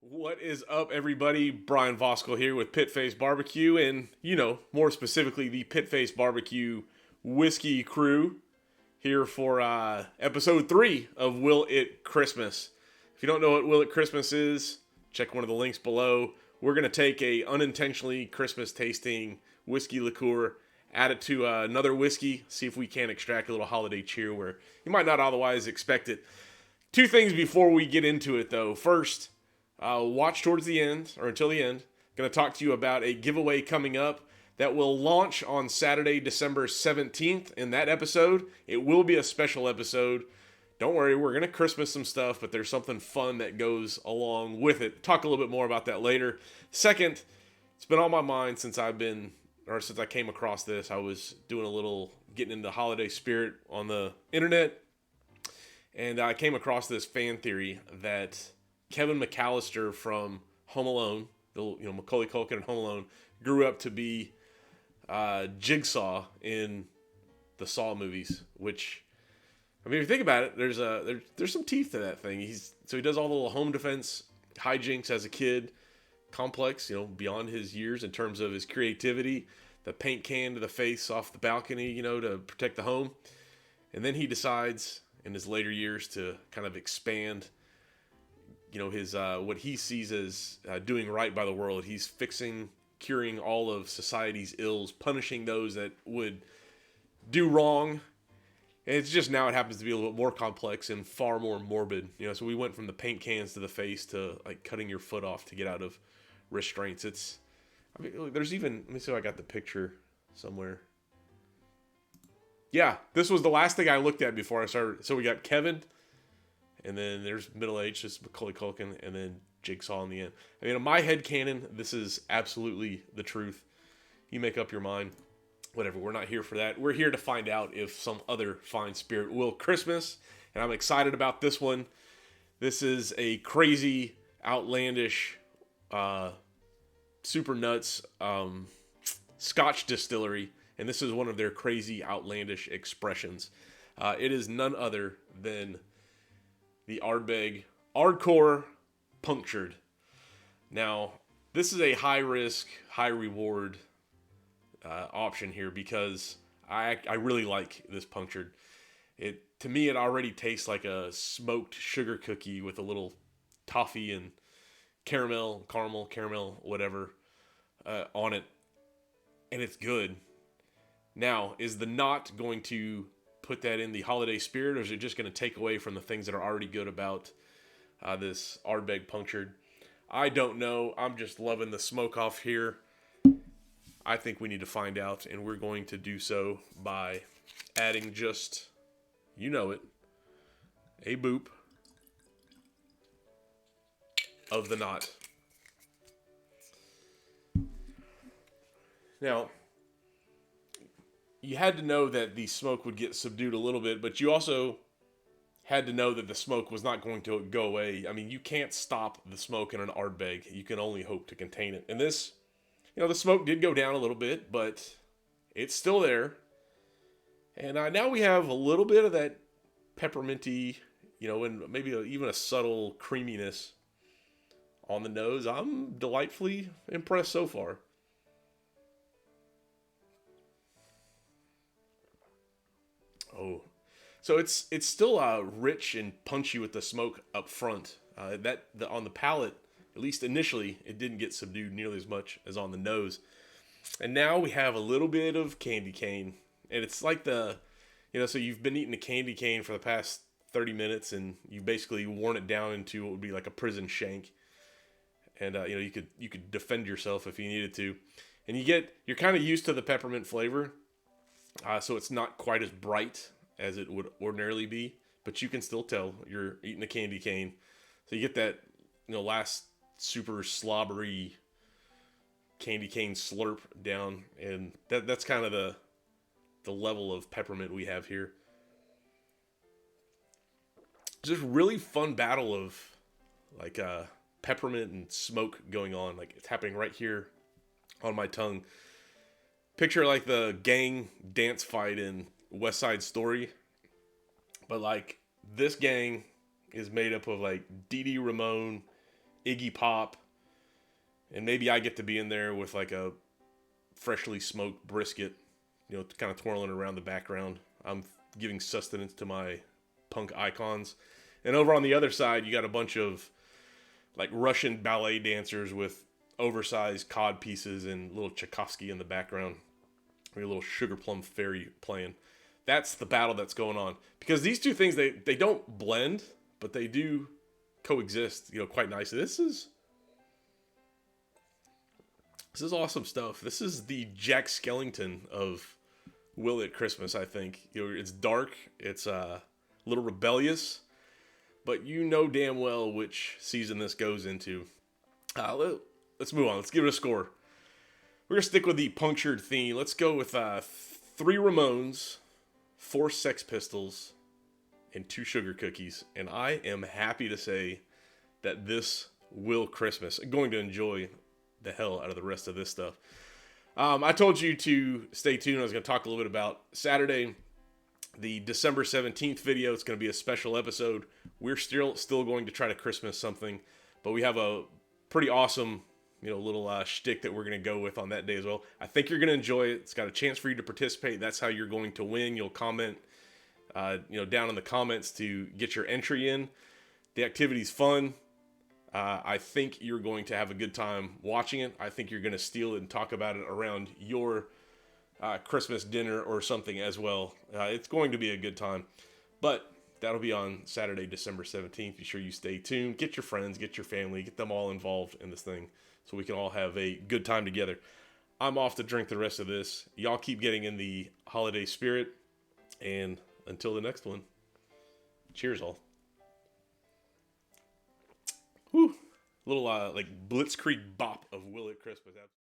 What is up, everybody? Brian Voskel here with Pitface Barbecue, and more specifically, the Pitface Barbecue Whiskey Crew here for episode 3 of Will It Christmas. If you don't know what Will It Christmas is, check one of the links below. We're going to take a unintentionally Christmas tasting whiskey liqueur, add it to another whiskey, see if we can extract a little holiday cheer where you might not otherwise expect it. Two things before we get into it, though. First, watch towards the end, or until the end. Going to talk to you about a giveaway coming up that will launch on Saturday, December 17th. In that episode, it will be a special episode. Don't worry, we're going to Christmas some stuff, but there's something fun that goes along with it. Talk a little bit more about that later. Second, it's been on my mind since I came across this. I was doing a little getting into holiday spirit on the internet, and I came across this fan theory that Kevin McAllister from Home Alone, Macaulay Culkin in Home Alone, grew up to be Jigsaw in the Saw movies. Which, I mean, if you think about it, there's some teeth to that thing. He does all the little home defense hijinks as a kid, complex, beyond his years in terms of his creativity. The paint can to the face off the balcony, to protect the home, and then he decides in his later years to kind of expand his what he sees as doing right by the world. He's curing all of society's ills, punishing those that would do wrong. And it's just now it happens to be a little bit more complex and far more morbid. So we went from the paint cans to the face to like cutting your foot off to get out of restraints. There's even, let me see if I got the picture somewhere. Yeah, this was the last thing I looked at before I started. So we got Kevin, and then there's middle-aged, just Macaulay Culkin, and then Jigsaw in the end. I mean, in my headcanon, this is absolutely the truth. You make up your mind. Whatever, we're not here for that. We're here to find out if some other fine spirit will Christmas, and I'm excited about this one. This is a crazy, outlandish, super nuts scotch distillery, and this is one of their crazy, outlandish expressions. It is none other than the Ardbeg Hardcore Punktured. Now, this is a high-risk, high-reward option here because I really like this Punktured. To me, it already tastes like a smoked sugar cookie with a little toffee and caramel, whatever, on it, and it's good. Now, is the knot going to put that in the holiday spirit, or is it just going to take away from the things that are already good about this Ardbeg Punktured? I don't know. I'm just loving the smoke off here. I think we need to find out, and we're going to do so by adding just, a boop of the knot. Now, you had to know that the smoke would get subdued a little bit, but you also had to know that the smoke was not going to go away. I mean, you can't stop the smoke in an Ardbeg. You can only hope to contain it. And this, the smoke did go down a little bit, but it's still there. And now we have a little bit of that pepperminty, and maybe even a subtle creaminess on the nose. I'm delightfully impressed so far. Oh, so it's still rich and punchy with the smoke up front. On the palate, at least initially, it didn't get subdued nearly as much as on the nose. And now we have a little bit of candy cane, and it's like so you've been eating a candy cane for the past 30 minutes, and you basically worn it down into what would be like a prison shank. And you could defend yourself if you needed to, and you're kind of used to the peppermint flavor. So it's not quite as bright as it would ordinarily be, but you can still tell you're eating a candy cane. So you get that, last super slobbery candy cane slurp down, and that's kind of the level of peppermint we have here. Just really fun battle of like peppermint and smoke going on. Like it's happening right here on my tongue. Picture like the gang dance fight in West Side Story, but like this gang is made up of like Dee Dee Ramone, Iggy Pop, and maybe I get to be in there with like a freshly smoked brisket, kind of twirling around the background. I'm giving sustenance to my punk icons. And over on the other side, you got a bunch of like Russian ballet dancers with oversized cod pieces and little Tchaikovsky in the background. Or a little Sugar Plum Fairy playing. That's the battle that's going on. Because these two things, they don't blend, but they do coexist, quite nicely. This is awesome stuff. This is the Jack Skellington of Will It Christmas, I think. It's dark, it's a little rebellious, but you know damn well which season this goes into. Let's move on. Let's give it a score. We're going to stick with the Punktured theme. Let's go with 3 Ramones, 4 Sex Pistols, and 2 Sugar Cookies. And I am happy to say that this will Christmas. I'm going to enjoy the hell out of the rest of this stuff. I told you to stay tuned. I was going to talk a little bit about Saturday, the December 17th video. It's going to be a special episode. We're still going to try to Christmas something, but we have a pretty awesome little shtick that we're going to go with on that day as well. I think you're going to enjoy it. It's got a chance for you to participate. That's how you're going to win. You'll comment, down in the comments to get your entry in. The activity's fun. I think you're going to have a good time watching it. I think you're going to steal it and talk about it around your Christmas dinner or something as well. It's going to be a good time. But that'll be on Saturday, December 17th. Be sure you stay tuned. Get your friends, get your family, get them all involved in this thing so we can all have a good time together. I'm off to drink the rest of this. Y'all keep getting in the holiday spirit. And until the next one, cheers all. Whew. Little like blitzkrieg bop of Will It Christmas.